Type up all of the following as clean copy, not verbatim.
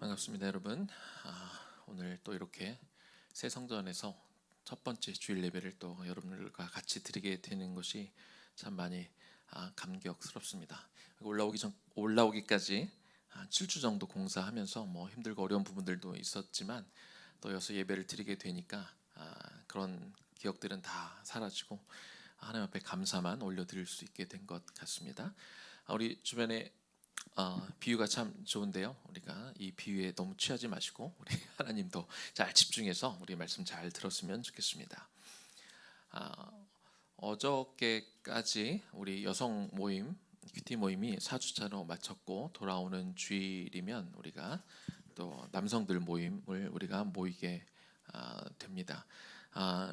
반갑습니다, 여러분. 오늘 또 이렇게 새 성전에서 첫 번째 주일 예배를 또 여러분들과 같이 드리게 되는 것이 참 많이 감격스럽습니다. 올라오기까지 한 7주 정도 공사하면서 힘들고 어려운 부분들도 있었지만 또 여기서 예배를 드리게 되니까 그런 기억들은 다 사라지고 하나님 앞에 감사만 올려드릴 수 있게 된 것 같습니다. 우리 주변에 비유가 참 좋은데요. 우리가 이 비유에 너무 취하지 마시고 우리 하나님도 잘 집중해서 우리 말씀 잘 들었으면 좋겠습니다. 어저께까지 우리 여성 모임 큐티 모임이 4주차로 마쳤고 돌아오는 주일이면 우리가 또 남성들 모임을 우리가 모이게 됩니다.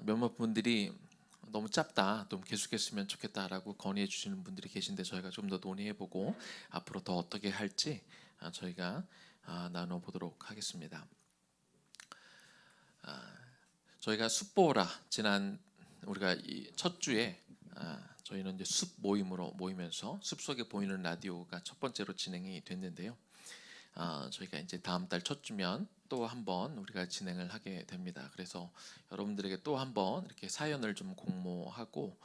몇몇 분들이 너무 짧다, 좀 계속했으면 좋겠다라고 건의해 주시는 분들이 계신데 저희가 좀 더 논의해보고 앞으로 더 어떻게 할지 저희가 나눠보도록 하겠습니다. 저희가 숲보라 지난 우리가 이 첫 주에 저희는 이제 숲 모임으로 모이면서 숲 속에 보이는 라디오가 첫 번째로 진행이 됐는데요. 저희가 이제 다음 달 첫 주면 또 한번 우리가 진행을 하게 됩니다. 그래서 여러분들에게 또 한번 이렇게 사연을 좀 공모하고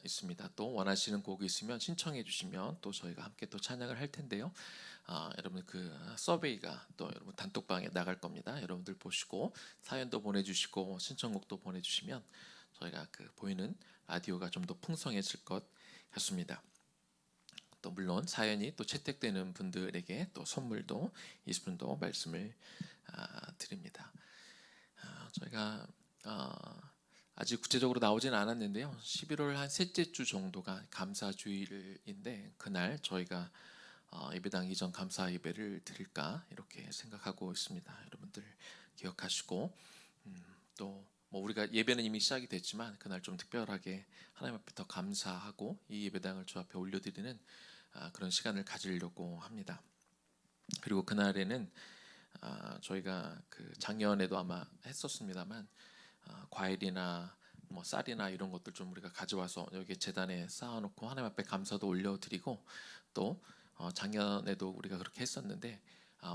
있습니다. 또 원하시는 곡이 있으면 신청해 주시면 또 저희가 함께 또 찬양을 할 텐데요. 여러분 그 서베이가 또 여러분 단톡방에 나갈 겁니다. 여러분들 보시고 사연도 보내주시고 신청곡도 보내주시면 저희가 그 보이는 라디오가 좀 더 풍성해질 것 같습니다. 또 물론 사연이 또 채택되는 분들에게 또 선물도 20분도 말씀을 드립니다. 저희가 아직 구체적으로 나오진 않았는데요. 11월 한 셋째 주 정도가 감사주일인데 그날 저희가 예배당 이전 감사 예배를 드릴까 이렇게 생각하고 있습니다. 여러분들 기억하시고 또 우리가 예배는 이미 시작이 됐지만 그날 좀 특별하게 하나님 앞에 더 감사하고 이 예배당을 주 앞에 올려드리는 그런 시간을 가지려고 합니다. 그리고 그날에는 저희가 그 작년에도 아마 했었습니다만 과일이나 쌀이나 이런 것들 좀 우리가 가져와서 여기 재단에 쌓아놓고 하나님 앞에 감사도 올려드리고 또 작년에도 우리가 그렇게 했었는데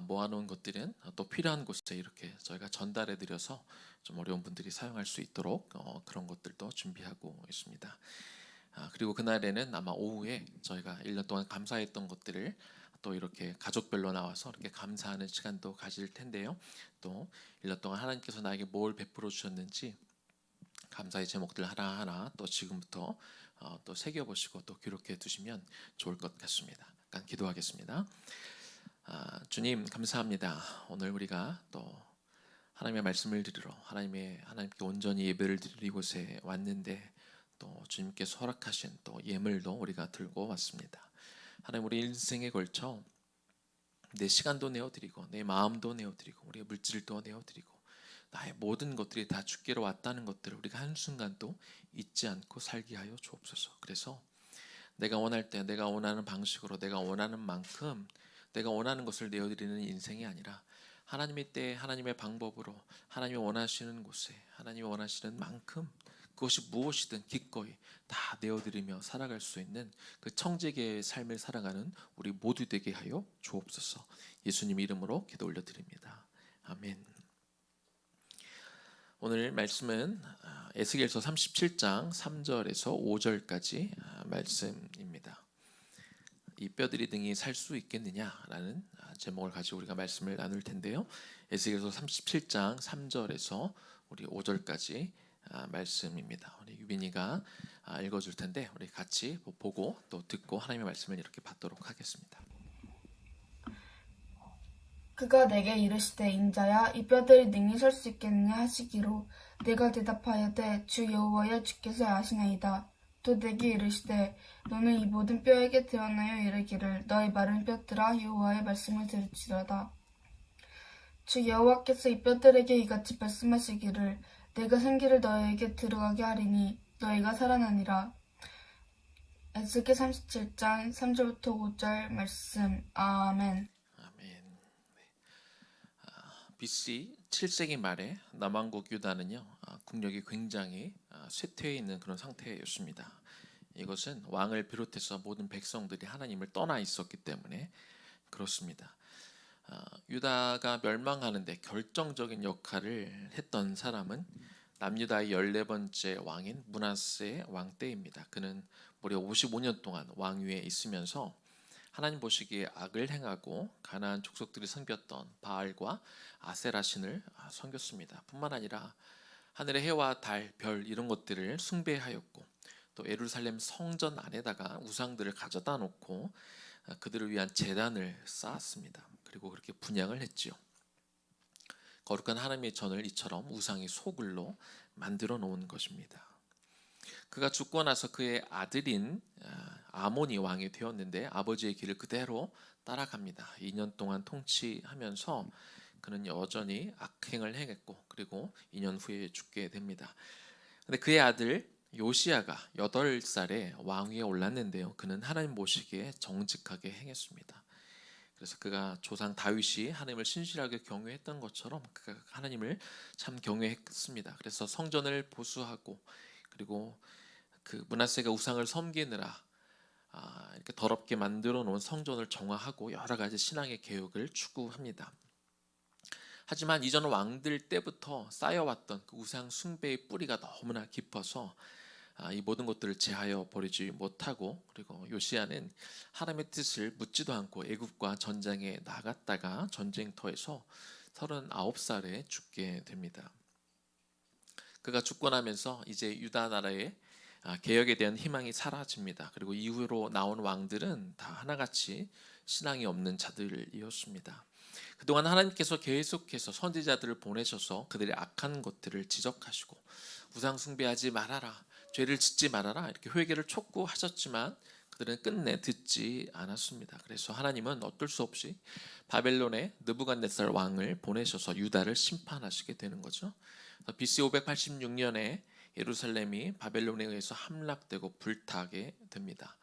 모아놓은 것들은 또 필요한 곳에 이렇게 저희가 전달해드려서 좀 어려운 분들이 사용할 수 있도록 그런 것들도 준비하고 있습니다. 그리고 그날에는 아마 오후에 저희가 1년 동안 감사했던 것들을 또 이렇게 가족별로 나와서 이렇게 감사하는 시간도 가질 텐데요. 또 1년 동안 하나님께서 나에게 뭘 베풀어 주셨는지 감사의 제목들 하나하나 또 지금부터 또 새겨보시고 또 기록해 두시면 좋을 것 같습니다. 잠깐 기도하겠습니다. 주님 감사합니다. 오늘 우리가 또 하나님의 말씀을 들으러 하나님께 온전히 예배를 드릴 이곳에 왔는데 또 주님께서 허락하신 또 예물도 우리가 들고 왔습니다. 하나님 우리 인생에 걸쳐 내 시간도 내어드리고 내 마음도 내어드리고 우리의 물질도 내어드리고 나의 모든 것들이 다 주께로 왔다는 것들을 우리가 한순간도 잊지 않고 살게 하여 주옵소서. 그래서 내가 원할 때 내가 원하는 방식으로 내가 원하는 만큼 내가 원하는 것을 내어드리는 인생이 아니라 하나님의 때에 하나님의 방법으로 하나님이 원하시는 곳에 하나님이 원하시는 만큼 그것이 무엇이든 기꺼이 다 내어드리며 살아갈 수 있는 그 청지기의 삶을 살아가는 우리 모두 되게 하여 주옵소서. 예수님 이름으로 기도 올려드립니다. 아멘. 오늘 말씀은 에스겔서 37장 3절에서 5절까지 말씀입니다. 이 뼈들이 등이 살 수 있겠느냐라는 제목을 가지고 우리가 말씀을 나눌 텐데요. 에스겔서 37장 3절에서 우리 5절까지 말씀입니다. 우리 유빈이가 읽어줄 텐데 우리 같이 보고 또 듣고 하나님의 말씀을 이렇게 받도록 하겠습니다. 그가 내게 이르시되 인자야 이 뼈들이 능히 설 수 있겠느냐 하시기로 내가 대답하여되 주 여호와여 주께서 아시나이다. 또 내게 이르시되 너는 이 모든 뼈에게 드러나여 이르기를 너희 마른 뼈들아 여호와의 말씀을 들을지어다. 주 여호와께서 이 뼈들에게 이같이 말씀하시기를 내가 생기를 너희에게 들어가게 하리니 너희가 살아나니라. 에스겔 37장 3절부터 5절 말씀. 아멘. 아멘. BC 7세기 말에 남왕국 유다는요 국력이 굉장히 쇠퇴해 있는 그런 상태였습니다. 이것은 왕을 비롯해서 모든 백성들이 하나님을 떠나 있었기 때문에 그렇습니다. 유다가 멸망하는데 결정적인 역할을 했던 사람은 남유다의 14번째 왕인 므낫세 왕 때입니다. 그는 무려 55년 동안 왕위에 있으면서 하나님 보시기에 악을 행하고 가나안 족속들이 섬겼던 바알과 아세라 신을 섬겼습니다. 뿐만 아니라 하늘의 해와 달, 별 이런 것들을 숭배하였고 또 예루살렘 성전 안에다가 우상들을 가져다 놓고 그들을 위한 제단을 쌓았습니다. 그리고 그렇게 분향을 했지요. 거룩한 하나님의 전을 이처럼 우상의 소굴로 만들어 놓은 것입니다. 그가 죽고 나서 그의 아들인 아몬이 왕이 되었는데 아버지의 길을 그대로 따라갑니다. 2년 동안 통치하면서 그는 여전히 악행을 행했고 그리고 2년 후에 죽게 됩니다. 근데 그의 아들 요시야가 8살에 왕위에 올랐는데요. 그는 하나님 보시기에 정직하게 행했습니다. 그래서 그가 조상 다윗이 하나님을 신실하게 경외했던 것처럼 그가 하나님을 참 경외했습니다. 그래서 성전을 보수하고 그리고 그 므낫세가 우상을 섬기느라 이렇게 더럽게 만들어 놓은 성전을 정화하고 여러 가지 신앙의 개혁을 추구합니다. 하지만 이전 왕들 때부터 쌓여왔던 그 우상 숭배의 뿌리가 너무나 깊어서 이 모든 것들을 제하여 버리지 못하고 그리고 요시야는 하나님의 뜻을 묻지도 않고 애굽과 전쟁에 나갔다가 전쟁터에서 39살에 죽게 됩니다. 그가 죽고 나면서 이제 유다 나라의 개혁에 대한 희망이 사라집니다. 그리고 이후로 나온 왕들은 다 하나같이 신앙이 없는 자들이었습니다. 그동안 하나님께서 계속해서 선지자들을 보내셔서 그들의 악한 것들을 지적하시고 우상 숭배하지 말아라, 죄를 짓지 말아라 이렇게 회개를 촉구하셨지만 그들은 끝내 듣지 않았습니다. 그래서 하나님은 어쩔 수 없이 바벨론의 느부갓네살 왕을 보내셔서 유다를 심판하시게 되는 거죠. BC 586년에 예루살렘이 바벨론에 의해서 함락되고 불타게 됩니다.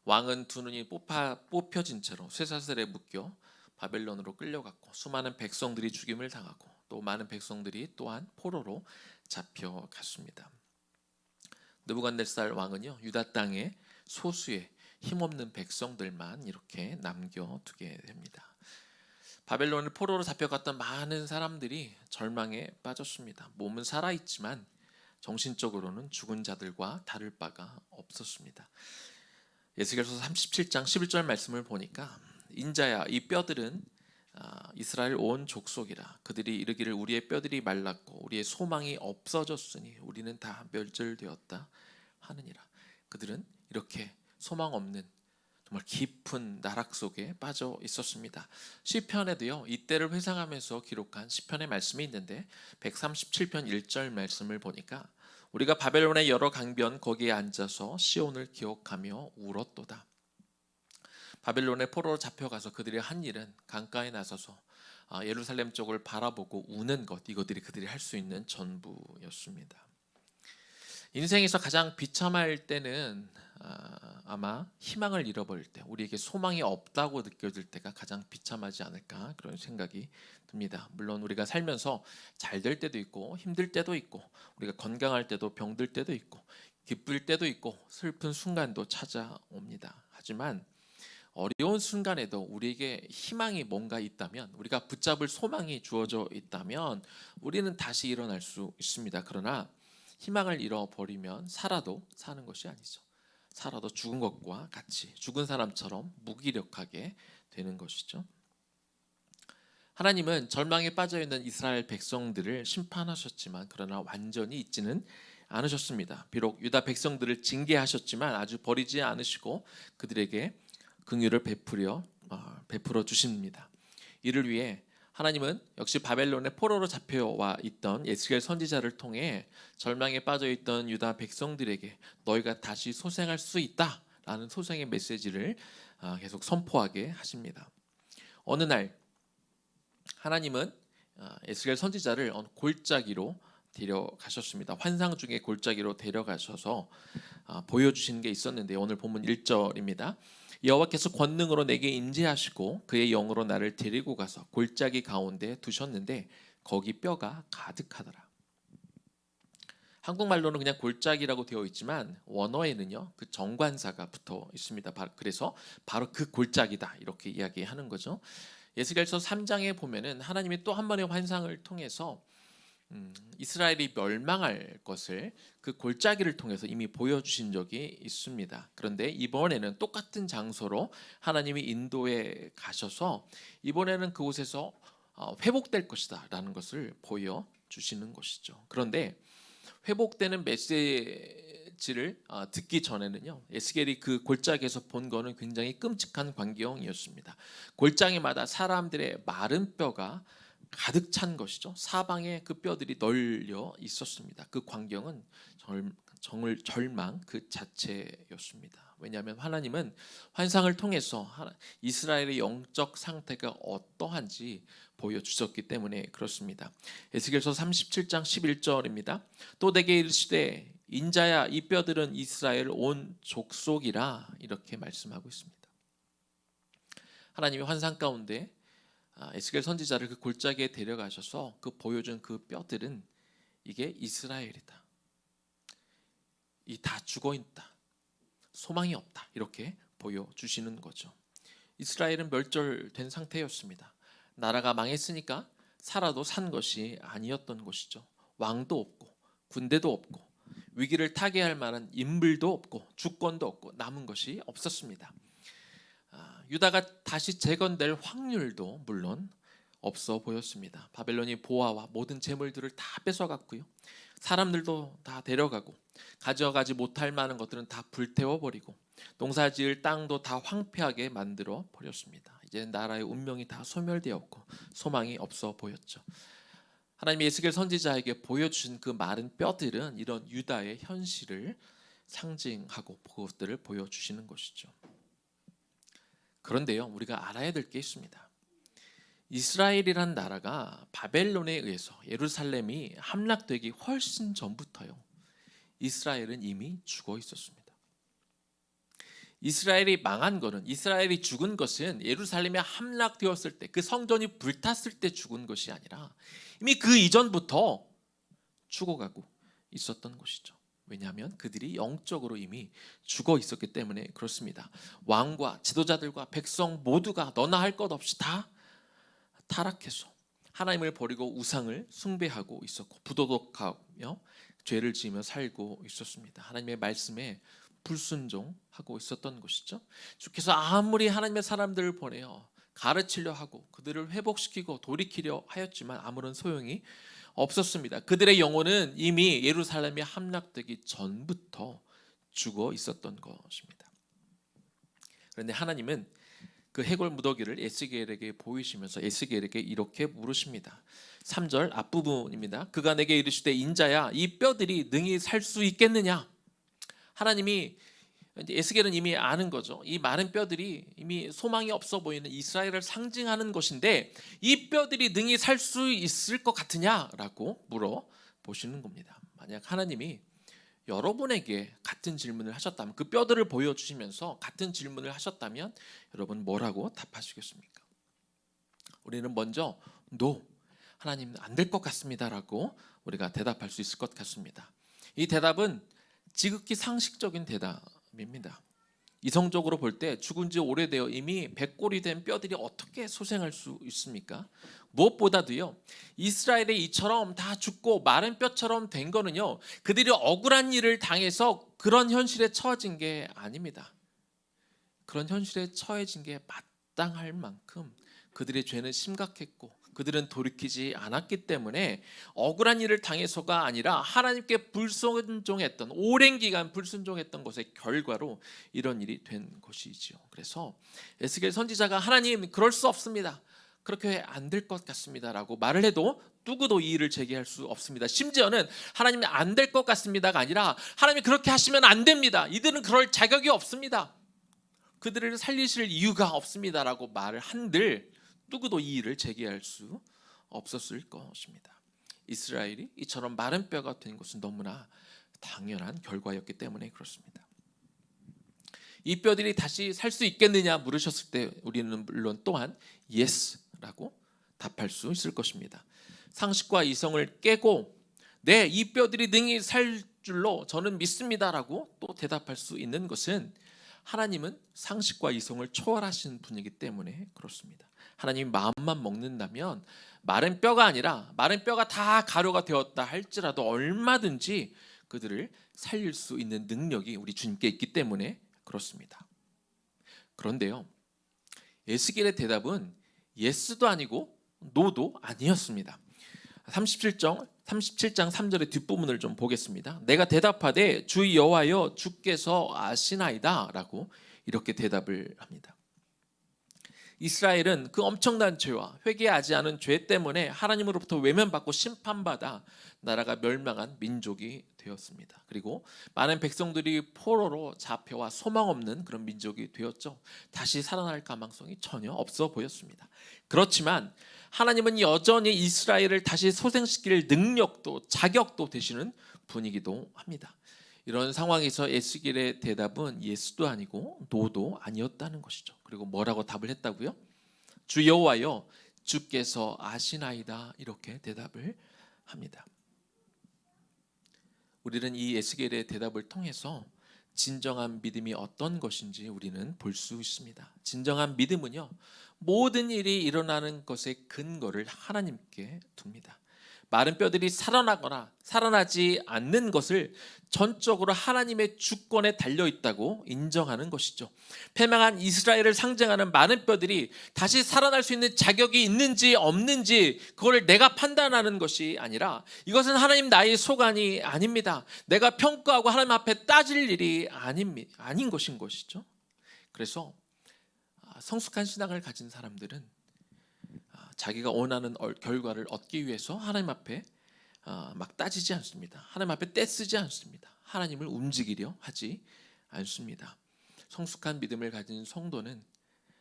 왕은 두 눈이 뽑혀진 채로 쇠사슬에 묶여 바벨론으로 끌려갔고 수많은 백성들이 죽임을 당하고 또 많은 백성들이 또한 포로로 잡혀갔습니다. 느부갓네살 왕은요 유다 땅에 소수의 힘없는 백성들만 이렇게 남겨두게 됩니다. 바벨론을 포로로 잡혀갔던 많은 사람들이 절망에 빠졌습니다. 몸은 살아있지만 정신적으로는 죽은 자들과 다를 바가 없었습니다. 에스겔서 37장 11절 말씀을 보니까 인자야 이 뼈들은 이스라엘 온 족속이라 그들이 이르기를 우리의 뼈들이 말랐고 우리의 소망이 없어졌으니 우리는 다 멸절되었다 하느니라. 그들은 이렇게 소망 없는 정말 깊은 나락 속에 빠져 있었습니다. 시편에도요 이때를 회상하면서 기록한 시편의 말씀이 있는데 137편 1절 말씀을 보니까 우리가 바벨론의 여러 강변 거기에 앉아서 시온을 기억하며 울었도다. 바벨론의 포로로 잡혀가서 그들이 한 일은 강가에 나서서 예루살렘 쪽을 바라보고 우는 것, 이것들이 그들이 할 수 있는 전부였습니다. 인생에서 가장 비참할 때는 아마 희망을 잃어버릴 때, 우리에게 소망이 없다고 느껴질 때가 가장 비참하지 않을까 그런 생각이 듭니다. 물론 우리가 살면서 잘 될 때도 있고 힘들 때도 있고 우리가 건강할 때도 병들 때도 있고 기쁠 때도 있고 슬픈 순간도 찾아옵니다. 하지만 어려운 순간에도 우리에게 희망이 뭔가 있다면, 우리가 붙잡을 소망이 주어져 있다면 우리는 다시 일어날 수 있습니다. 그러나 희망을 잃어버리면 살아도 사는 것이 아니죠. 살아도 죽은 것과 같이 죽은 사람처럼 무기력하게 되는 것이죠. 하나님은 절망에 빠져있는 이스라엘 백성들을 심판하셨지만 그러나 완전히 잊지는 않으셨습니다. 비록 유다 백성들을 징계하셨지만 아주 버리지 않으시고 그들에게 긍휼을 베풀어 주십니다. 이를 위해 하나님은 역시 바벨론의 포로로 잡혀와 있던 에스겔 선지자를 통해 절망에 빠져 있던 유다 백성들에게 너희가 다시 소생할 수 있다라는 소생의 메시지를 계속 선포하게 하십니다. 어느 날 하나님은 에스겔 선지자를 골짜기로 데려가셨습니다. 환상 중에 골짜기로 데려가셔서 보여주신 게 있었는데 오늘 본문 1절입니다. 여호와께서 권능으로 내게 임재하시고 그의 영으로 나를 데리고 가서 골짜기 가운데 두셨는데 거기 뼈가 가득하더라. 한국말로는 그냥 골짜기라고 되어 있지만 원어에는요 그 정관사가 붙어 있습니다. 그래서 바로 그 골짜기다 이렇게 이야기하는 거죠. 에스겔서 3장에 보면은 하나님이 또 한 번의 환상을 통해서 이스라엘이 멸망할 것을 그 골짜기를 통해서 이미 보여주신 적이 있습니다. 그런데 이번에는 똑같은 장소로 하나님이 인도에 가셔서 이번에는 그곳에서 회복될 것이다 라는 것을 보여주시는 것이죠. 그런데 회복되는 메시지를 듣기 전에는요, 에스겔이 그 골짜기에서 본 거는 굉장히 끔찍한 광경이었습니다. 골짜기마다 사람들의 마른 뼈가 가득 찬 것이죠. 사방에 그 뼈들이 널려 있었습니다. 그 광경은 절망 그 자체였습니다. 왜냐하면 하나님은 환상을 통해서 이스라엘의 영적 상태가 어떠한지 보여주셨기 때문에 그렇습니다. 에스겔서 37장 11절입니다. 또 내게 이르시되 인자야 이 뼈들은 이스라엘 온 족속이라 이렇게 말씀하고 있습니다. 하나님이 환상 가운데 에스겔 선지자를 그 골짜기에 데려가셔서 그 보여준 그 뼈들은 이게 이스라엘이다. 이 다 죽어 있다. 소망이 없다. 이렇게 보여주시는 거죠. 이스라엘은 멸절된 상태였습니다. 나라가 망했으니까 살아도 산 것이 아니었던 것이죠. 왕도 없고 군대도 없고 위기를 타개할 만한 인물도 없고 주권도 없고 남은 것이 없었습니다. 유다가 다시 재건될 확률도 물론 없어 보였습니다. 바벨론이 보아와 모든 재물들을 다 뺏어갔고요. 사람들도 다 데려가고 가져가지 못할 만한 것들은 다 불태워버리고 농사지을 땅도 다 황폐하게 만들어 버렸습니다. 이제 나라의 운명이 다 소멸되었고 소망이 없어 보였죠. 하나님이 에스겔 선지자에게 보여주신 그 마른 뼈들은 이런 유다의 현실을 상징하고 그것들을 보여주시는 것이죠. 그런데요, 우리가 알아야 될 게 있습니다. 이스라엘이란 나라가 바벨론에 의해서 예루살렘이 함락되기 훨씬 전부터요, 이스라엘은 이미 죽어 있었습니다. 이스라엘이 망한 것은, 이스라엘이 죽은 것은 예루살렘이 함락되었을 때, 그 성전이 불탔을 때 죽은 것이 아니라 이미 그 이전부터 죽어가고 있었던 것이죠. 왜냐하면 그들이 영적으로 이미 죽어 있었기 때문에 그렇습니다. 왕과 지도자들과 백성 모두가 너나 할 것 없이 다 타락해서 하나님을 버리고 우상을 숭배하고 있었고 부도덕하며 죄를 지으며 살고 있었습니다. 하나님의 말씀에 불순종하고 있었던 것이죠. 주께서 아무리 하나님의 사람들을 보내어 가르치려 하고 그들을 회복시키고 돌이키려 하였지만 아무런 소용이 없었습니다. 그들의 영혼은 이미 예루살렘이 함락되기 전부터 죽어 있었던 것입니다. 그런데 하나님은 그 해골 무더기를 에스겔에게 보이시면서 에스겔에게 이렇게 물으십니다. 3절 앞부분입니다. 그가 내게 이르시되 인자야 이 뼈들이 능히 살 수 있겠느냐. 하나님이, 에스겔은 이미 아는 거죠. 이 많은 뼈들이 이미 소망이 없어 보이는 이스라엘을 상징하는 것인데 이 뼈들이 능히 살 수 있을 것 같으냐라고 물어보시는 겁니다. 만약 하나님이 여러분에게 같은 질문을 하셨다면, 그 뼈들을 보여주시면서 같은 질문을 하셨다면 여러분 뭐라고 답하시겠습니까? 우리는 먼저 No, 하나님 안 될 것 같습니다 라고 우리가 대답할 수 있을 것 같습니다. 이 대답은 지극히 상식적인 대답입니다. 이성적으로 볼 때 죽은 지 오래되어 이미 백골이 된 뼈들이 어떻게 소생할 수 있습니까? 무엇보다도요, 이스라엘의 이처럼 다 죽고 마른 뼈처럼 된 거는요, 그들이 억울한 일을 당해서 그런 현실에 처해진 게 아닙니다. 그런 현실에 처해진 게 마땅할 만큼 그들의 죄는 심각했고 그들은 돌이키지 않았기 때문에 억울한 일을 당해서가 아니라 하나님께 불순종했던, 오랜 기간 불순종했던 것의 결과로 이런 일이 된 것이지요. 그래서 에스겔 선지자가 하나님 그럴 수 없습니다, 그렇게 안 될 것 같습니다 라고 말을 해도 누구도 이 일을 제기할 수 없습니다. 심지어는 하나님이 안 될 것 같습니다가 아니라 하나님이 그렇게 하시면 안 됩니다, 이들은 그럴 자격이 없습니다, 그들을 살리실 이유가 없습니다 라고 말을 한들 누구도 이 일을 제기할 수 없었을 것입니다. 이스라엘이 이처럼 마른 뼈가 된 것은 너무나 당연한 결과였기 때문에 그렇습니다. 이 뼈들이 다시 살 수 있겠느냐 물으셨을 때 우리는 물론 또한 Yes라고 답할 수 있을 것입니다. 상식과 이성을 깨고 네, 이 뼈들이 능히 살 줄로 저는 믿습니다라고 또 대답할 수 있는 것은 하나님은 상식과 이성을 초월하신 분이기 때문에 그렇습니다. 하나님이 마음만 먹는다면 마른 뼈가 아니라 마른 뼈가 다 가루가 되었다 할지라도 얼마든지 그들을 살릴 수 있는 능력이 우리 주님께 있기 때문에 그렇습니다. 그런데요, 에스겔의 대답은 예스도 아니고 노도 아니었습니다. 37장 3절의 뒷부분을 좀 보겠습니다. 내가 대답하되 주 여호와여 주께서 아시나이다 라고 이렇게 대답을 합니다. 이스라엘은 그 엄청난 죄와 회개하지 않은 죄 때문에 하나님으로부터 외면받고 심판받아 나라가 멸망한 민족이 되었습니다. 그리고 많은 백성들이 포로로 잡혀와 소망 없는 그런 민족이 되었죠. 다시 살아날 가망성이 전혀 없어 보였습니다. 그렇지만 하나님은 여전히 이스라엘을 다시 소생시킬 능력도 자격도 되시는 분이기도 합니다. 이런 상황에서 에스겔의 대답은 예스도 아니고 노도 아니었다는 것이죠. 그리고 뭐라고 답을 했다고요? 주 여호와여 주께서 아시나이다 이렇게 대답을 합니다. 우리는 이 에스겔의 대답을 통해서 진정한 믿음이 어떤 것인지 우리는 볼 수 있습니다. 진정한 믿음은요, 모든 일이 일어나는 것의 근거를 하나님께 둡니다. 마른 뼈들이 살아나거나 살아나지 않는 것을 전적으로 하나님의 주권에 달려있다고 인정하는 것이죠. 패망한 이스라엘을 상징하는 마른 뼈들이 다시 살아날 수 있는 자격이 있는지 없는지 그걸 내가 판단하는 것이 아니라 이것은 하나님 나의 소관이 아닙니다. 내가 평가하고 하나님 앞에 따질 일이 아닌 것인 것이죠. 그래서 성숙한 신앙을 가진 사람들은 자기가 원하는 결과를 얻기 위해서 하나님 앞에 막 따지지 않습니다. 하나님 앞에 떼쓰지 않습니다. 하나님을 움직이려 하지 않습니다. 성숙한 믿음을 가진 성도는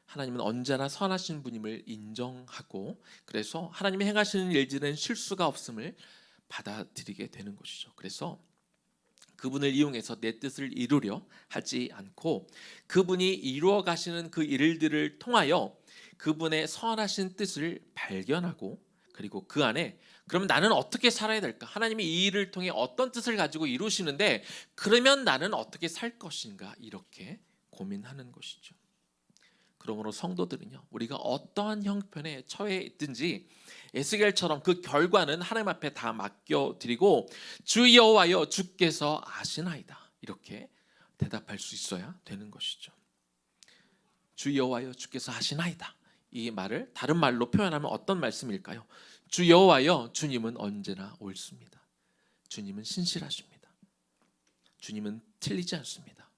하나님은 언제나 선하신 분임을 인정하고 그래서 하나님이 행하시는 일들은 실수가 없음을 받아들이게 되는 것이죠. 그래서 그분을 이용해서 내 뜻을 이루려 하지 않고 그분이 이루어 가시는 그 일들을 통하여 그분의 선하신 뜻을 발견하고 그리고 그 안에 그러면 나는 어떻게 살아야 될까? 하나님이 이 일을 통해 어떤 뜻을 가지고 이루시는데 그러면 나는 어떻게 살 것인가? 이렇게 고민하는 것이죠. 그러므로 성도들은요, 우리가 어떠한 형편에 처해 있든지 에스겔처럼 그 결과는 하나님 앞에 다 맡겨드리고 주 여호와여 주께서 아시나이다 이렇게 대답할 수 있어야 되는 것이죠. 주 여호와여 주께서 아시나이다. 이 말을 다른 말로 표현하면 어떤 말씀일까요? 주 여호와여 주님은 언제나 옳습니다. 주님은 신실하십니다. 주님은 틀리지 않습니다.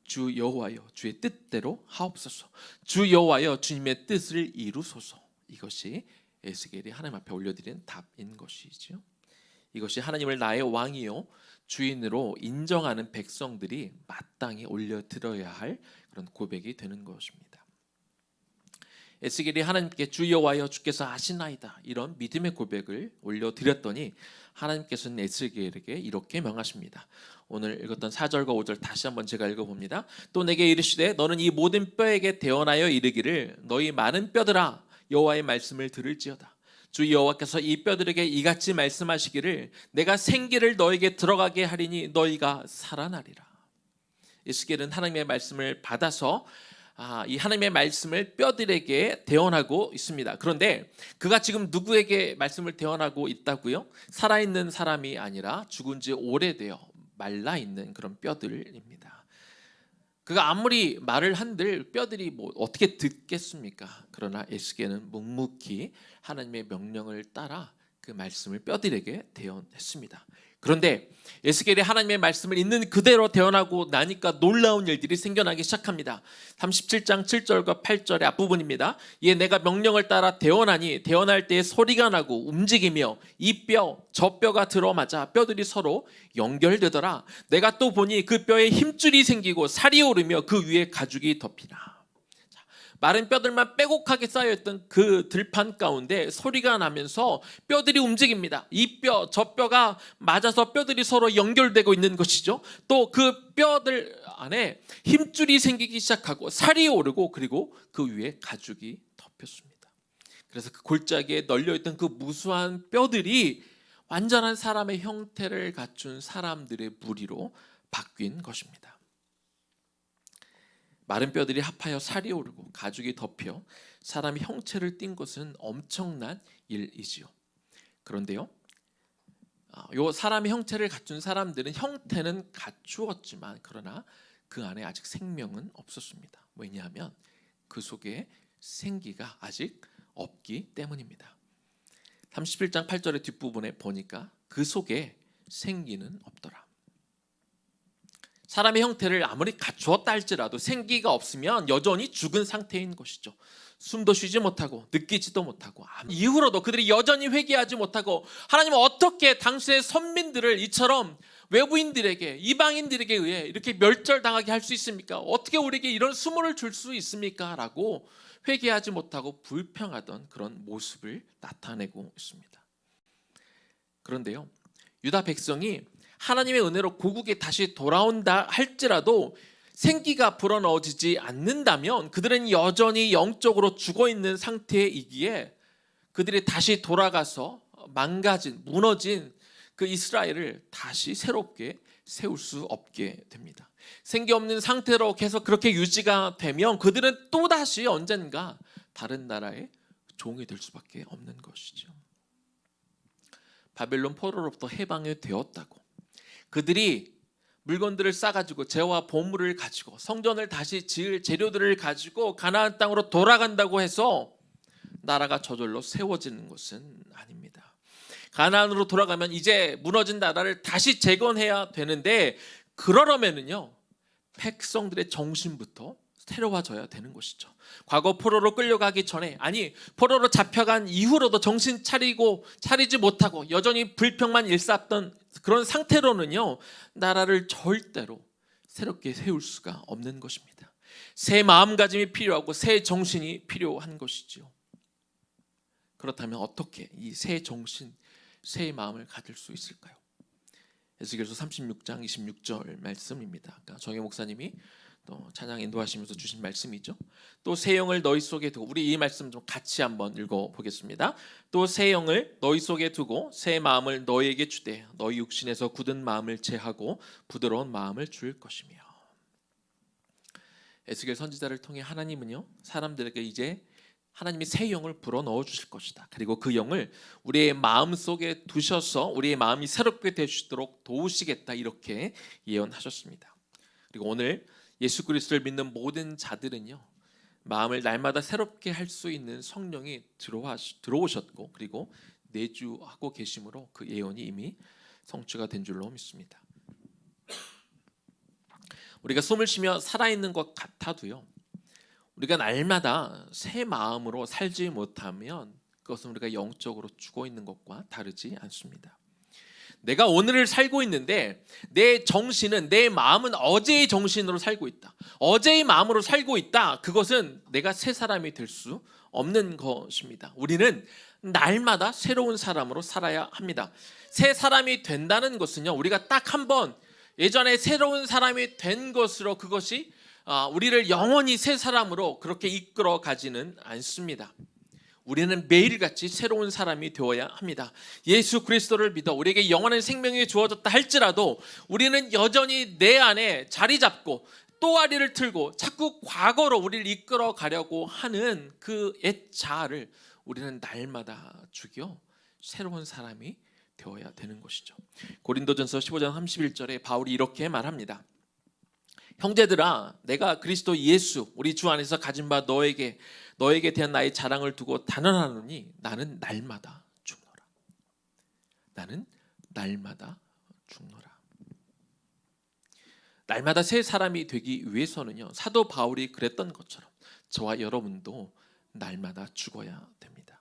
주 여호와여 주의 뜻대로 하옵소서. 주 여호와여 주님의 뜻을 이루소서. 이것이 에스겔이 하나님 앞에 올려드린 답인 것이죠. 이것이 하나님을 나의 왕이요 주인으로 인정하는 백성들이 마땅히 올려드려야 할 그런 고백이 되는 것입니다. 에스겔이 하나님께 주 여호와여 주께서 아시나이다 이런 믿음의 고백을 올려드렸더니 하나님께서는 에스겔에게 이렇게 명하십니다. 오늘 읽었던 4절과 5절 다시 한번 제가 읽어봅니다. 또 내게 이르시되 너는 이 모든 뼈에게 대언하여 이르기를 너희 많은 뼈들아 여호와의 말씀을 들을지어다. 주 여호와께서 이 뼈들에게 이같이 말씀하시기를 내가 생기를 너에게 들어가게 하리니 너희가 살아나리라. 에스겔은 하나님의 말씀을 받아서 이 하나님의 말씀을 뼈들에게 대언하고 있습니다. 그런데 그가 지금 누구에게 말씀을 대언하고 있다고요? 살아있는 사람이 아니라 죽은 지 오래되어 말라있는 그런 뼈들입니다. 그가 아무리 말을 한들 뼈들이 뭐 어떻게 듣겠습니까? 그러나 에스겔은 묵묵히 하나님의 명령을 따라 그 말씀을 뼈들에게 대언했습니다. 그런데 에스겔이 하나님의 말씀을 있는 그대로 대언하고 나니까 놀라운 일들이 생겨나기 시작합니다. 37장 7절과 8절의 앞부분입니다. 이에 내가 명령을 따라 대언하니 대언할 때에 소리가 나고 움직이며 이 뼈 저 뼈가 들어맞아 뼈들이 서로 연결되더라. 내가 또 보니 그 뼈에 힘줄이 생기고 살이 오르며 그 위에 가죽이 덮이나. 마른 뼈들만 빼곡하게 쌓여있던 그 들판 가운데 소리가 나면서 뼈들이 움직입니다. 이 뼈, 저 뼈가 맞아서 뼈들이 서로 연결되고 있는 것이죠. 또 그 뼈들 안에 힘줄이 생기기 시작하고 살이 오르고 그리고 그 위에 가죽이 덮였습니다. 그래서 그 골짜기에 널려있던 그 무수한 뼈들이 완전한 사람의 형태를 갖춘 사람들의 무리로 바뀐 것입니다. 마른 뼈들이 합하여 살이 오르고 가죽이 덮여 사람이 형체를 띈 것은 엄청난 일이지요. 그런데요, 요 사람의 형체를 갖춘 사람들은 형태는 갖추었지만 그러나 그 안에 아직 생명은 없었습니다. 왜냐하면 그 속에 생기가 아직 없기 때문입니다. 31장 8절의 뒷부분에 보니까 그 속에 생기는 없더라. 사람의 형태를 아무리 갖추었다 할지라도 생기가 없으면 여전히 죽은 상태인 것이죠. 숨도 쉬지 못하고 느끼지도 못하고 이후로도 그들이 여전히 회개하지 못하고 하나님은 어떻게 당시의 선민들을 이처럼 외부인들에게 이방인들에게 의해 이렇게 멸절당하게 할 수 있습니까? 어떻게 우리에게 이런 수모를 줄 수 있습니까? 라고 회개하지 못하고 불평하던 그런 모습을 나타내고 있습니다. 그런데요, 유다 백성이 하나님의 은혜로 고국에 다시 돌아온다 할지라도 생기가 불어넣어지지 않는다면 그들은 여전히 영적으로 죽어있는 상태이기에 그들이 다시 돌아가서 망가진, 무너진 그 이스라엘을 다시 새롭게 세울 수 없게 됩니다. 생기 없는 상태로 계속 그렇게 유지가 되면 그들은 또다시 언젠가 다른 나라의 종이 될 수밖에 없는 것이죠. 바벨론 포로로부터 해방이 되었다고 그들이 물건들을 싸가지고 재와 보물을 가지고 성전을 다시 지을 재료들을 가지고 가나안 땅으로 돌아간다고 해서 나라가 저절로 세워지는 것은 아닙니다. 가나안으로 돌아가면 이제 무너진 나라를 다시 재건해야 되는데 그러려면은요, 백성들의 정신부터 새로워져야 되는 것이죠. 과거 포로로 끌려가기 전에, 아니 포로로 잡혀간 이후로도 정신 차리지 못하고 여전히 불평만 일삼던 그런 상태로는요, 나라를 절대로 새롭게 세울 수가 없는 것입니다. 새 마음가짐이 필요하고 새 정신이 필요한 것이죠. 그렇다면 어떻게 이 새 정신, 새 마음을 가질 수 있을까요? 에스겔서 36장 26절 말씀입니다. 아까 정혜 목사님이 또 찬양 인도하시면서 주신 말씀이죠. 또 새 영을 너희 속에 두고, 우리 이 말씀 좀 같이 한번 읽어보겠습니다. 또 새 영을 너희 속에 두고 새 마음을 너희에게 주되 너희 육신에서 굳은 마음을 제하고 부드러운 마음을 줄 것이며. 에스겔 선지자를 통해 하나님은요, 사람들에게 이제 하나님이 새 영을 불어넣어 주실 것이다. 그리고 그 영을 우리의 마음 속에 두셔서 우리의 마음이 새롭게 되시도록 도우시겠다, 이렇게 예언하셨습니다. 그리고 오늘 예수 그리스도를 믿는 모든 자들은요, 마음을 날마다 새롭게 할 수 있는 성령이 들어오셨고 그리고 내주하고 계심으로 그 예언이 이미 성취가 된 줄로 믿습니다. 우리가 숨을 쉬며 살아있는 것 같아도요, 우리가 날마다 새 마음으로 살지 못하면 그것은 우리가 영적으로 죽어 있는 것과 다르지 않습니다. 내가 오늘을 살고 있는데 내 정신은, 내 마음은 어제의 정신으로 살고 있다, 어제의 마음으로 살고 있다, 그것은 내가 새 사람이 될 수 없는 것입니다. 우리는 날마다 새로운 사람으로 살아야 합니다. 새 사람이 된다는 것은요, 우리가 딱 한 번 예전에 새로운 사람이 된 것으로 그것이 우리를 영원히 새 사람으로 그렇게 이끌어 가지는 않습니다. 우리는 매일같이 새로운 사람이 되어야 합니다. 예수 그리스도를 믿어 우리에게 영원한 생명이 주어졌다 할지라도 우리는 여전히 내 안에 자리 잡고 또아리를 틀고 자꾸 과거로 우리를 이끌어 가려고 하는 그 옛 자아를 우리는 날마다 죽여 새로운 사람이 되어야 되는 것이죠. 고린도전서 15장 31절에 바울이 이렇게 말합니다. 형제들아, 내가 그리스도 예수 우리 주 안에서 가진 바 너에게 대한 나의 자랑을 두고 단언하노니 나는 날마다 죽노라. 나는 날마다 죽노라. 날마다 새 사람이 되기 위해서는요, 사도 바울이 그랬던 것처럼 저와 여러분도 날마다 죽어야 됩니다.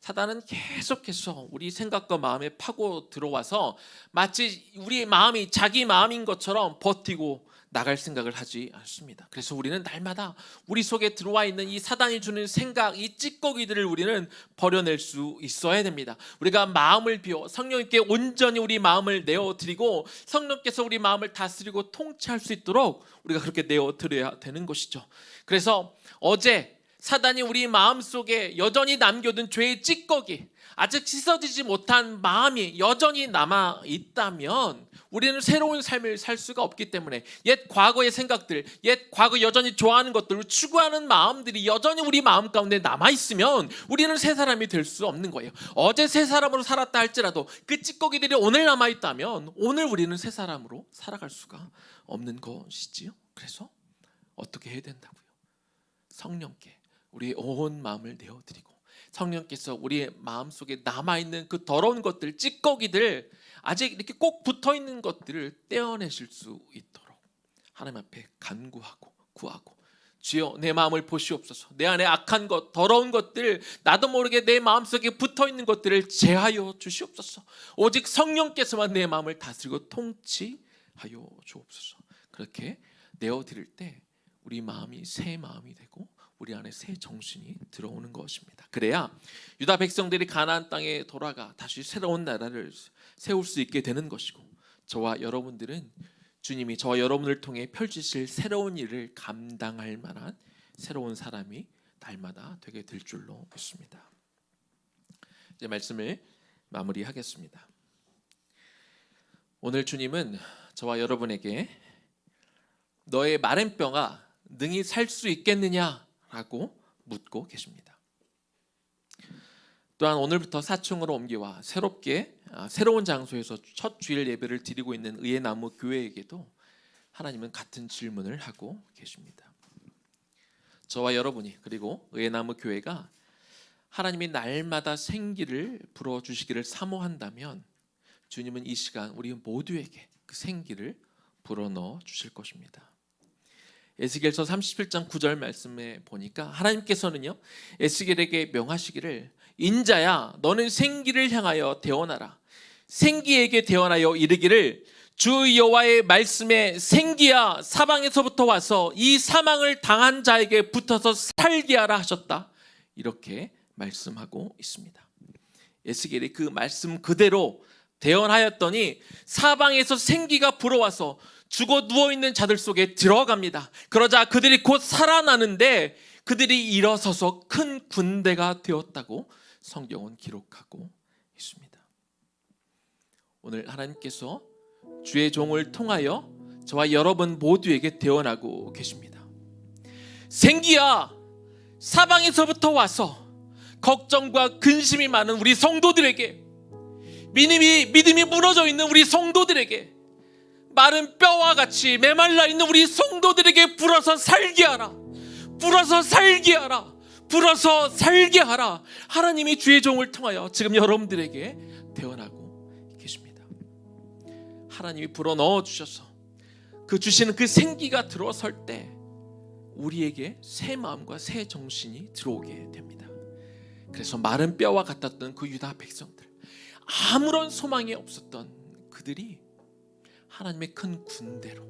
사단은 계속해서 우리 생각과 마음에 파고 들어와서 마치 우리의 마음이 자기 마음인 것처럼 버티고 나갈 생각을 하지 않습니다. 그래서 우리는 날마다 우리 속에 들어와 있는 이 사단이 주는 생각, 이 찌꺼기들을 우리는 버려낼 수 있어야 됩니다. 우리가 마음을 비워 성령님께 온전히 우리 마음을 내어드리고 성령께서 우리 마음을 다스리고 통치할 수 있도록 우리가 그렇게 내어드려야 되는 것이죠. 그래서 어제 사단이 우리 마음속에 여전히 남겨둔 죄의 찌꺼기, 아직 씻어지지 못한 마음이 여전히 남아 있다면 우리는 새로운 삶을 살 수가 없기 때문에 옛 과거의 생각들, 옛 과거 여전히 좋아하는 것들을 추구하는 마음들이 여전히 우리 마음 가운데 남아 있으면 우리는 새 사람이 될 수 없는 거예요. 어제 새 사람으로 살았다 할지라도 그 찌꺼기들이 오늘 남아 있다면 오늘 우리는 새 사람으로 살아갈 수가 없는 것이지요. 그래서 어떻게 해야 된다고요? 성령께 우리의 온 마음을 내어드리고 성령께서 우리의 마음속에 남아있는 그 더러운 것들, 찌꺼기들, 아직 이렇게 꼭 붙어있는 것들을 떼어내실 수 있도록 하나님 앞에 간구하고 구하고, 주여 내 마음을 보시옵소서. 내 안에 악한 것, 더러운 것들, 나도 모르게 내 마음속에 붙어있는 것들을 제하여 주시옵소서. 오직 성령께서만 내 마음을 다스리고 통치하여 주옵소서. 그렇게 내어드릴 때 우리 마음이 새 마음이 되고 우리 안에 새 정신이 들어오는 것입니다. 그래야 유다 백성들이 가나안 땅에 돌아가 다시 새로운 나라를 세울 수 있게 되는 것이고, 저와 여러분들은 주님이 저와 여러분을 통해 펼치실 새로운 일을 감당할 만한 새로운 사람이 날마다 되게 될 줄로 믿습니다. 이제 말씀을 마무리하겠습니다. 오늘 주님은 저와 여러분에게 너의 마른 뼈가 능히 살 수 있겠느냐라고 묻고 계십니다. 또한 오늘부터 사층으로 옮겨와 새로운 장소에서 첫 주일 예배를 드리고 있는 의의 나무 교회에게도 하나님은 같은 질문을 하고 계십니다. 저와 여러분이, 그리고 의의 나무 교회가 하나님이 날마다 생기를 불어주시기를 사모한다면 주님은 이 시간 우리 모두에게 그 생기를 불어넣어 주실 것입니다. 에스겔서 37장 9절 말씀에 보니까 하나님께서는요, 에스겔에게 명하시기를 인자야 너는 생기를 향하여 대언하라. 생기에게 대언하여 이르기를 주 여호와의 말씀에 생기야 사방에서부터 와서 이 사망을 당한 자에게 붙어서 살게 하라 하셨다. 이렇게 말씀하고 있습니다. 에스겔이 그 말씀 그대로 대언하였더니 사방에서 생기가 불어와서 죽어 누워있는 자들 속에 들어갑니다. 그러자 그들이 곧 살아나는데 그들이 일어서서 큰 군대가 되었다고 성경은 기록하고 있습니다. 오늘 하나님께서 주의 종을 통하여 저와 여러분 모두에게 대언하고 계십니다. 생기야 사방에서부터 와서 걱정과 근심이 많은 우리 성도들에게, 믿음이 무너져 있는 우리 성도들에게, 마른 뼈와 같이 메말라 있는 우리 성도들에게 불어서 살게 하라. 불어서 살게 하라. 불어서 살게 하라. 하나님이 주의 종을 통하여 지금 여러분들에게 대언하고 계십니다. 하나님이 불어넣어 주셔서 그 주시는 그 생기가 들어설 때 우리에게 새 마음과 새 정신이 들어오게 됩니다. 그래서 마른 뼈와 같았던 그 유다 백성들, 아무런 소망이 없었던 그들이 하나님의 큰 군대로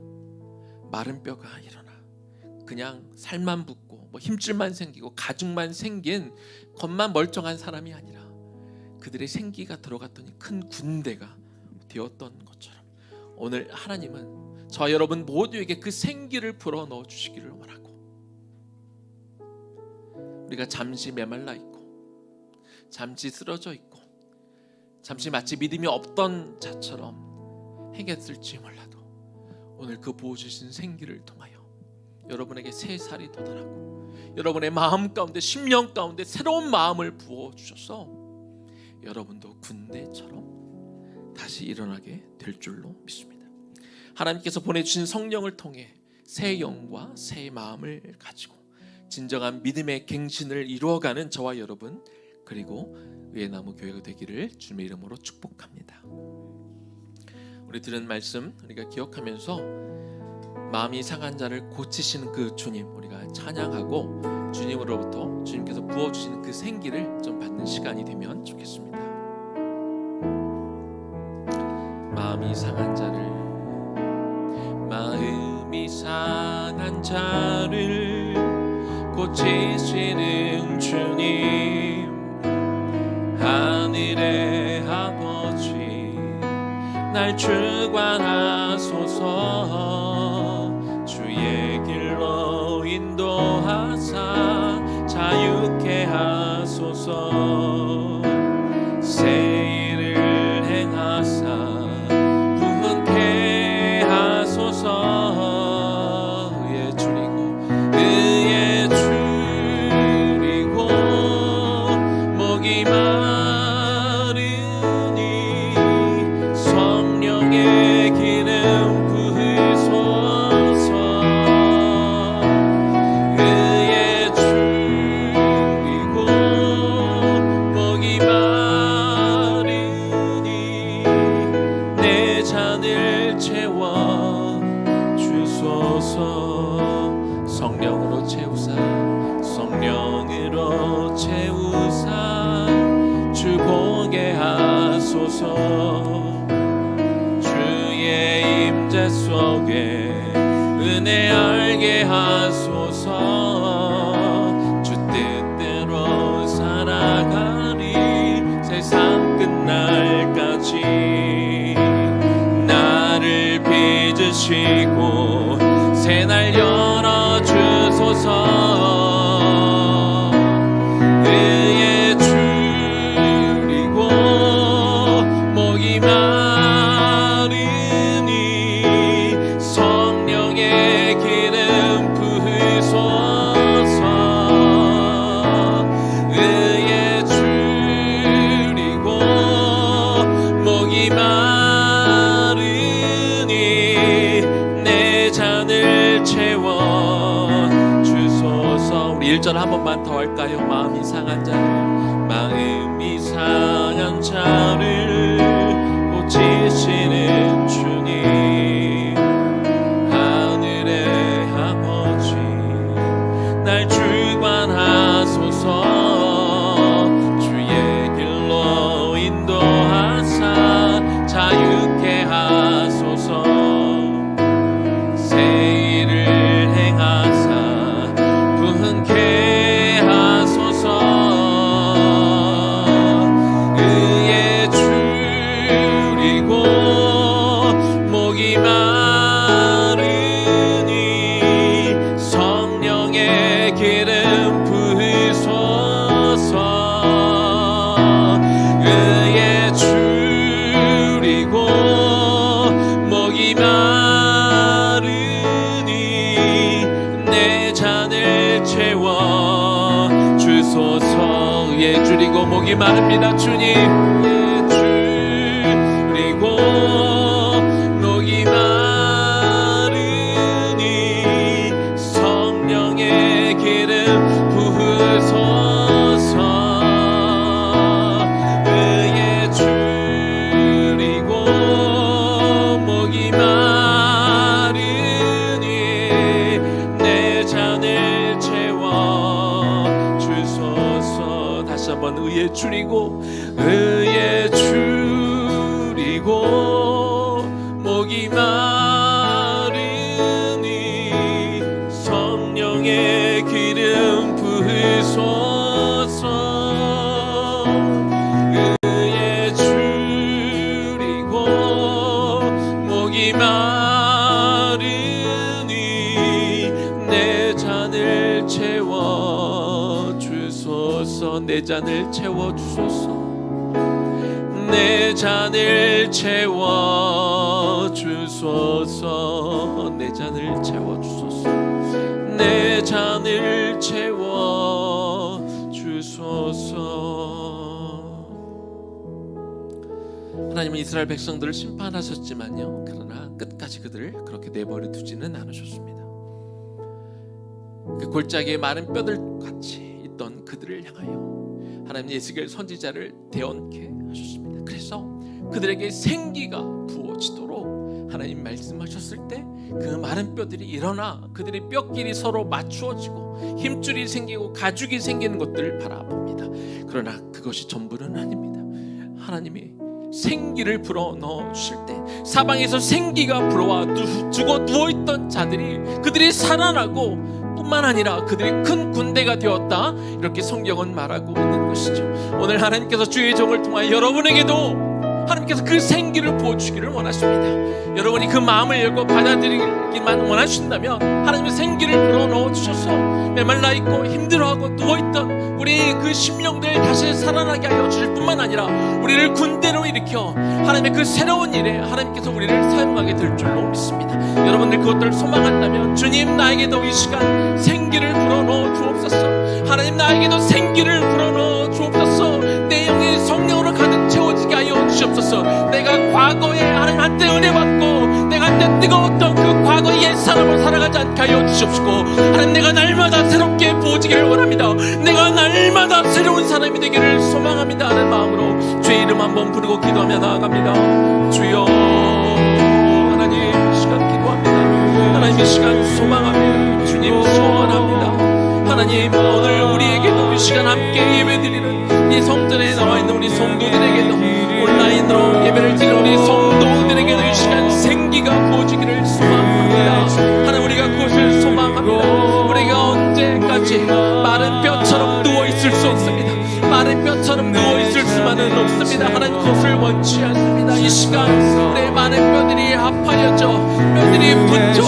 마른 뼈가 일어나 그냥 살만 붙고 힘줄만 생기고 가죽만 생긴 겉만 멀쩡한 사람이 아니라 그들의 생기가 들어갔더니 큰 군대가 되었던 것처럼 오늘 하나님은 저와 여러분 모두에게 그 생기를 불어넣어 주시기를 원하고, 우리가 잠시 메말라 있고 잠시 쓰러져 있고 잠시 마치 믿음이 없던 자처럼 행했을지 몰라도 오늘 그 부어주신 생기를 통하여 여러분에게 새 살이 돋아나고 여러분의 마음 가운데, 심령 가운데 새로운 마음을 부어주셔서 여러분도 군대처럼 다시 일어나게 될 줄로 믿습니다. 하나님께서 보내주신 성령을 통해 새 영과 새 마음을 가지고 진정한 믿음의 갱신을 이루어가는 저와 여러분, 그리고 의의 나무 교회가 되기를 주님의 이름으로 축복합니다. 우리 들은 말씀 우리가 기억하면서 마음이 상한 자를 고치시는 그 주님 우리가 찬양하고 주님으로부터 주님께서 부어주시는 그 생기를 좀 받는 시간이 되면 좋겠습니다. 마음이 상한 자를 고치시는 주님, 하늘의 아버지 날 주관하소서. 주의 길로 인도하사 하소서. 새 일을 행하사 부흥케 하소서. 의에 줄이고 목이 마르니 성령의 기름 부으소서. 의에 줄이고 목이 마르니 내 잔을 채워 주소서. 성령으로 채우사 성령으로 채우사 주 보게 하소서. 주의 임재 속에 은혜 알게 하소서. 주 뜻대로 살아가리 세상 끝날까지. 나를 빚으시고 새날 열어주소서. 의에 줄이고 목이 마르니 성령의 기름 부으소서. 의에 줄이고 목이 마르니 내 잔을 채워 주소서. 우리 1절 한 번만 더 할까요? 마음이 상한 자를 고치시는 주님. 하늘의 아버지 날 주관하소서. 주의 길로 인도하사 자유케 하소서. 새 일을 행하사 부흥케 하소서. 의에 줄이고 목이 마르니 성령의 기름 부으소서. 의에 줄이고 목이 마르니 내 잔을 채워 주소서. 의에 줄이고 목이 마릅니다 주님. 의에 줄이고 목이 마르니 성령의 기름 부으소서. 의에 줄이고 목이 마르니 내 잔을 채워 주소서. 다시 한번 의에 줄이고 목이 마르니 성령의 기름 부으소서. 의에 줄이고 목이 마르니 내 잔을 채워 주소서. 내 잔을 채워 주소서. 내 잔을 채워 주소서. 내 잔을 채워 주소서. 내 잔을 채워 주소서. 하나님은 이스라엘 백성들을 심판하셨지만요, 그러나 끝까지 그들을 그렇게 내버려 두지는 않으셨습니다. 그 골짜기에 마른 뼈들 같이 있던 그들을 향하여 하나님 예수겔 선지자를 대언케 하셨습니다. 그래서 그들에게 생기가 부어지도록 하나님 말씀하셨을 때 그 마른 뼈들이 일어나 그들의 뼈끼리 서로 맞추어지고 힘줄이 생기고 가죽이 생기는 것들을 바라봅니다. 그러나 그것이 전부는 아닙니다. 하나님이 생기를 불어넣어 주실 때 사방에서 생기가 불어와 죽어 누워있던 자들이 그들이 살아나고 뿐만 아니라 그들이 큰 군대가 되었다, 이렇게 성경은 말하고 있는 것이죠. 오늘 하나님께서 주의 종을 통하여 여러분에게도 하나님께서 그 생기를 부어주기를 원하십니다. 여러분이 그 마음을 열고 받아들이기만 원하신다면 하나님의 생기를 불어넣어 주셔서 메말라 있고 힘들어하고 누워있던 우리 그 심령들 다시 살아나게 하여 주실 뿐만 아니라 우리를 군대로 일으켜 하나님의 그 새로운 일에 하나님께서 우리를 사용하게 될 줄로 믿습니다. 여러분들 그것들을 소망한다면 주님, 나에게도 이 시간 생기를 불어넣어 주옵소서. 하나님, 나에게도 생기를 불어넣어 주옵소서. 내 영이 성령으로 가득 채워지게 하여 주옵소서. 내가 과거에 하나님 한때 은혜 받고 내가 한때 뜨거웠던 그 과거의 옛 사람을 살아가지 않게 하여 주옵시고, 하나님, 내가 날마다 새롭게 부어지기를 원합니다. 내가 날마다 새로운 사람이 되기를 소망합니다 하는 마음으로 주의 이름 한번 부르고 기도하며 나아갑니다. 주여, 하나님 이 시간 기도합니다. 하나님 이 시간 소망합니다. 주님 소원합니다. 하나님, 오늘 우리에게도 이 시간 함께 예배드리는 이 성전에 나와있는 우리 성도들에게도, 온라인으로 예배를 드리는 우리 성도들에게도 이 시간 생기가 부어지기를 소망합니다. 하나님, 우리가 그것을 소망합니다. 우리가 언제까지 마른 뼈처럼 누워있을 수 없습니다. 마른 뼈처럼 누워있을 수만은 없습니다. 하나님, 그것을 원치 않습니다. 이 시간 내 마른 뼈들이 아파여져 뼈들이 붙어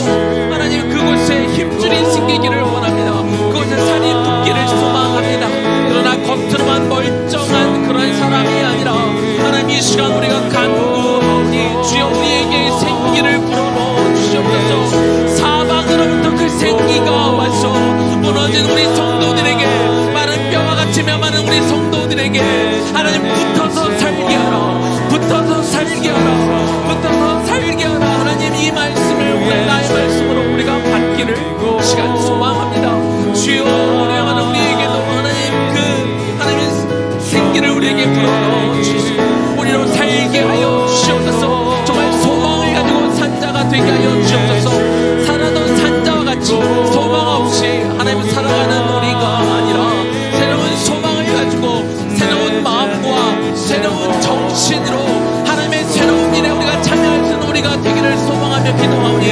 하나님 그곳에 힘줄이 생기기를 원합니다. 그곳에 살이 붙기를 소망합니다. 그러나 겉으로만 멀쩡한 그런 사람이 아니라 하나님, 이 시간 우리가 간구하오니 주여 우리에게 생기를 불어넣어 주시옵소서. 사방으로부터 그 생기가 와서 무너진 우리 성도들에게, 마른 뼈와 같이 메마른 우리 성도들에게 하나님 붙어서 살게 하라, 붙어서 살게 하라, 붙어서 살게 하라. 하나님, 이 말씀을 오늘 나의 말씀으로 우리가 받기를 시간 소망합니다. 주여, 우리가 우리에게도 하나님 그 하나님의 생기를 우리에게 불어넣어 주시고 우리로 살게 하여 주시옵소서. 정말 소망을 가지고 산자가 되게 하여 주시옵소서. 살아던 산자와 같이 소망 없이 하나님 살아가는 우리가 아니라 새로운 소망을 가지고 새로운 마음과 새로운 정신으로 하나님의 새로운 일에 우리가 참여할 수 있는 우리가 되기를 소망하며 기도하오니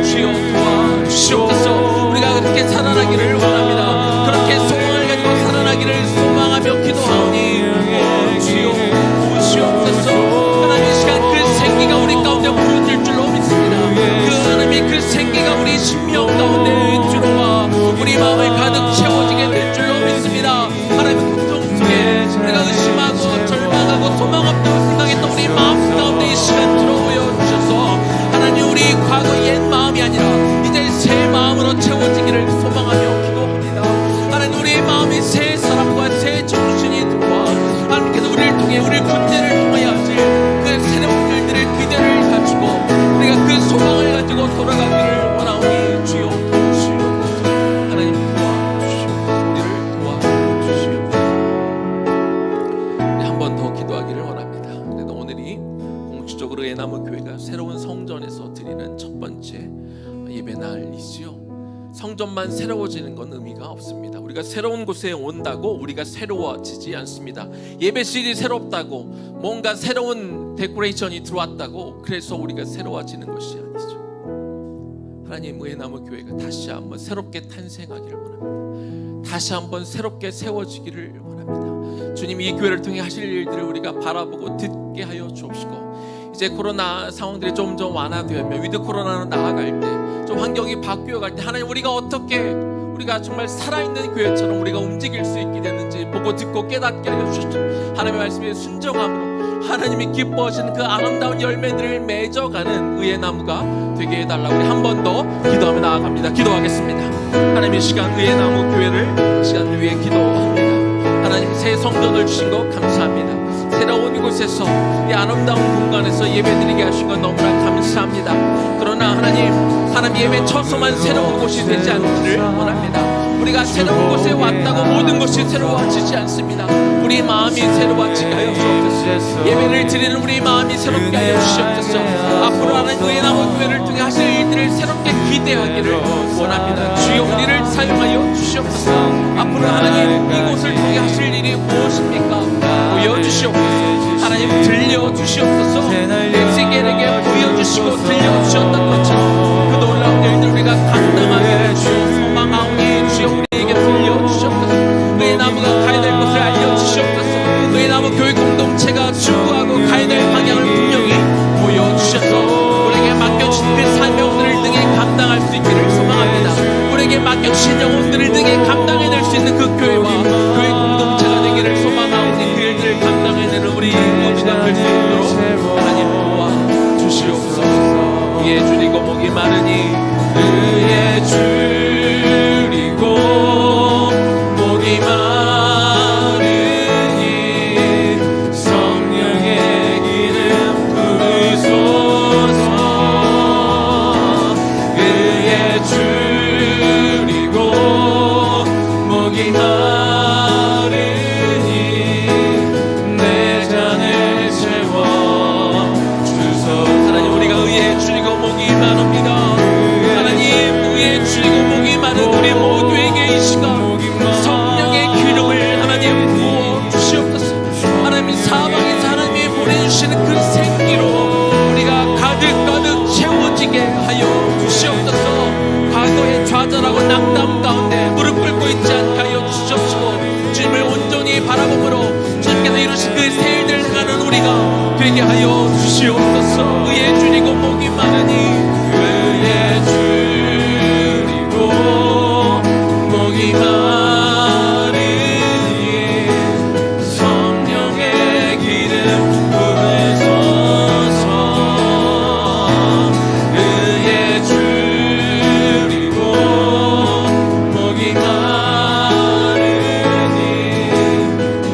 주여 도와주시옵소서. 우리가 그렇게 살아나기를 원합니다. 그렇게 소망을 가지고 살아나기를 소망하며 기도하오니 주여 도우시옵소서. 하나님, 이 시간 그 생기가 우리 가운데 부어질 줄로 믿습니다. 그 하나님이 그 생기가 우리 심령 가운데 들어와 우리 마음을 가득 채워지게 될 줄로 믿습니다. 하나님의 고통 속에 우리가 의심하고 절망하고 소망 없다고 생각했던 우리 마음 가운데 이 시간 들어오여 주셔서 하나님, 우리 과거 옛 마음이 아니라 이제 새 마음으로 채워지기를 소망하며 기도합니다. 하나님, 우리의 마음이 새 사람과 새 정신이 들어와 하나님께서 우리를 통해 우리 군대를 통하여 하실 그 새로운 일들을 기대를 가지고 우리가 그 소망을 가지고 돌아가기를 원하오니 주여 도와주시옵소서. 하나님 도와주시옵소서. 우리를 도와주시옵소서. 우리 한 번 더 기도하기를 원합니다. 그래도 오늘이 공식적으로 예나무교회가 새로운 성전에서 드리는 첫 번째 예배 날이지요. 성전만 새로워지는 건 의미가 없습니다. 우리가 새로운 곳에 온다고 우리가 새로워지지 않습니다. 예배실이 새롭다고 뭔가 새로운 데코레이션이 들어왔다고 그래서 우리가 새로워지는 것이 아니죠. 하나님, 예나무교회가 다시 한번 새롭게 탄생하기를 원합니다. 다시 한번 새롭게 세워지기를 원합니다. 주님, 이 교회를 통해 하실 일들을 우리가 바라보고 듣게 하여 주옵시고, 이제 코로나 상황들이 점점 완화되며 위드 코로나로 나아갈 때, 좀 환경이 바뀌어갈 때 하나님, 우리가 어떻게 우리가 정말 살아있는 교회처럼 우리가 움직일 수 있게 됐는지 보고 듣고 깨닫게 하여 주시죠. 하나님의 말씀에 순종함으로 하나님이 기뻐하시는 그 아름다운 열매들을 맺어가는 의의 나무가 되게 해달라고 우리 한 번 더 기도하며 나아갑니다. 기도하겠습니다. 하나님, 이 시간 의의 나무 교회를 시간 위에 기도합니다. 하나님, 새 성전을 주신 것 감사합니다. 새로운 이곳에서 이 아름다운 공간에서 예배드리게 하신 것 너무나 감사합니다. 그러나 하나님 예배 처소만 새로운 곳이 되지 않기를 원합니다. 우리가 새로운 곳에 왔다고 모든 것이 새로워지지 않습니다. 우리 마음이 새로워지게 하여 주옵소서. 예배를 드리는 우리 마음이 새롭게 하여 주시옵소서. 앞으로 하나님 의나무 교회를 통해 하실 일들을 새롭게 기대하기를 원합니다. 주여, 우리를 사용하여 주시옵소서. 앞으로 하나님 이곳을 통해 하실 일이 무엇입니까? 보여주시옵소서. 하나님, 들려주시옵소서. 에스겔에게 보여주시고 들려주셨던 것처럼 그 놀라운 일들 우리가 감당하기를 주여 소망하오니 주여 우리에게 들려주시옵소서. 의의 나무가 가야 될 곳을 알려주시옵소서. 의의 나무 교회 공동체가 추구하고 가야 될 하나님 사방에서 하나님이 보내주시는 그 생기로 우리가 가득 채워지게 하여 주시옵소서. 과거에 좌절하고 낙담 가운데 무릎 꿇고 있지 않게 하여 주시옵시고, 주님을 온전히 바라봄으로 주님께서 이루신 그 새 일들을 행하는 우리가 되게 하여 주시옵소서. 의에 줄이고 목이 마르니 의에 줄이고 목이 마르니 성령의 기름 부으소서. 의에 줄이고 목이 마르니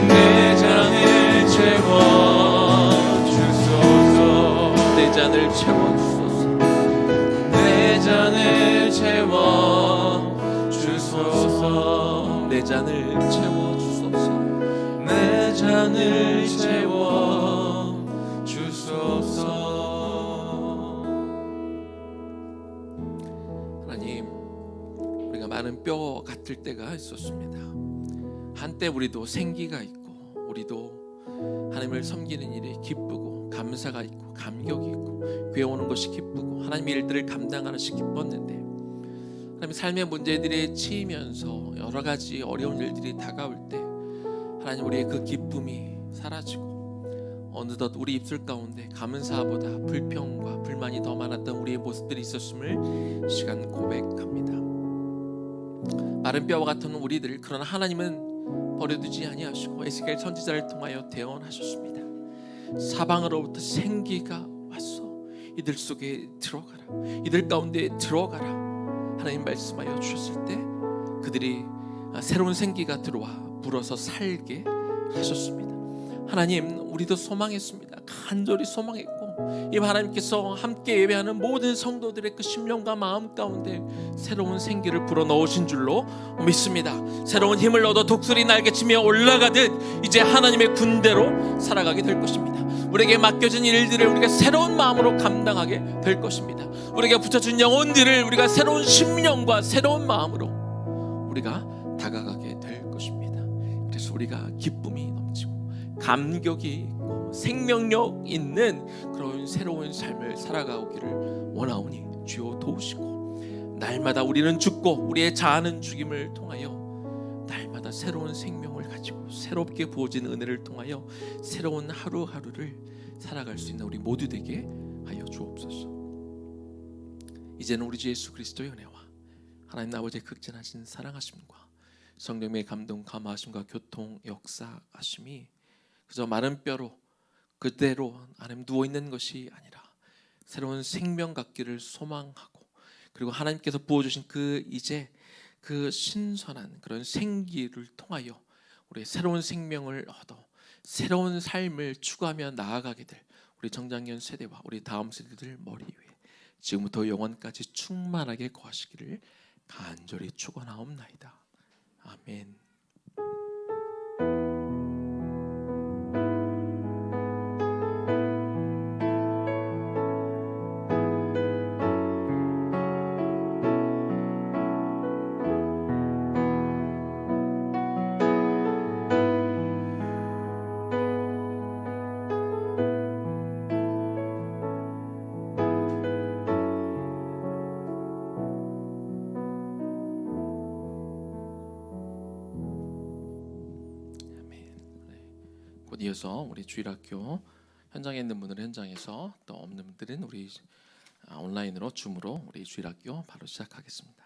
내 잔을 채워주소서. 내 잔을 채워주소서. 내 잔을 채워주소서. 내 잔을 채워주소서. 내 잔을 채워주소서. 하나님, 우리가 많은 뼈 같을 때가 있었습니다. 한때 우리도 생기가 있고, 우리도 하나님을 섬기는 일이 기쁘고 감사가 있고 감격이 있고 교회 오는 것이 기쁘고 하나님의 일들을 감당하는 것이 기뻤는데, 하나님 삶의 문제들이 치이면서 여러 가지 어려운 일들이 다가올 때 하나님 우리의 그 기쁨이 사라지고 어느덧 우리 입술 가운데 감사보다 불평과 불만이 더 많았던 우리의 모습들이 있었음을 시간 고백합니다. 마른 뼈와 같은 우리들, 그러나 하나님은 버려두지 아니하시고 에스겔 선지자를 통하여 대언하셨습니다. 사방으로부터 생기가 왔어. 이들 속에 들어가라. 이들 가운데 들어가라. 하나님 말씀하여 주셨을 때 그들이 새로운 생기가 들어와 불어서 살게 하셨습니다. 하나님, 우리도 소망했습니다. 간절히 소망했고, 이 하나님께서 함께 예배하는 모든 성도들의 그 심령과 마음 가운데 새로운 생기를 불어넣으신 줄로 믿습니다. 새로운 힘을 얻어 독수리 날개치며 올라가듯 이제 하나님의 군대로 살아가게 될 것입니다. 우리에게 맡겨진 일들을 우리가 새로운 마음으로 감당하게 될 것입니다. 우리에게 붙여준 영혼들을 우리가 새로운 심령과 새로운 마음으로 우리가 다가가게 될 것입니다. 그래서 우리가 기쁨이 넘치고 감격이 있고 생명력 있는 그런 새로운 삶을 살아가기를 원하오니 주여 도우시고, 날마다 우리는 죽고 우리의 자아는 죽임을 통하여 날마다 새로운 생명을 가지고 새롭게 부어진 은혜를 통하여 새로운 하루하루를 살아갈 수 있는 우리 모두 되게 하여 주옵소서. 이제는 우리 주 예수 그리스도의 은혜와 하나님 아버지의 극진하신 사랑하심과 성령의 감동 감화하심과 교통 역사하심이 그저 마른 뼈로 그대로 하나님 누워있는 것이 아니라 새로운 생명 갖기를 소망하고, 그리고 하나님께서 부어주신 그 이제 그 신선한 그런 생기를 통하여 우리 새로운 생명을 얻어 새로운 삶을 추구하며 나아가게 될 우리 정장년 세대와 우리 다음 세대들 머리 위에 지금부터 영원까지 충만하게 거하시기를 간절히 축원하옵나이다. 아멘. 곧 이어서 우리 주일학교 현장에 있는 분들은 현장에서, 또 없는 분들은 우리 온라인으로 줌으로 우리 주일학교 바로 시작하겠습니다.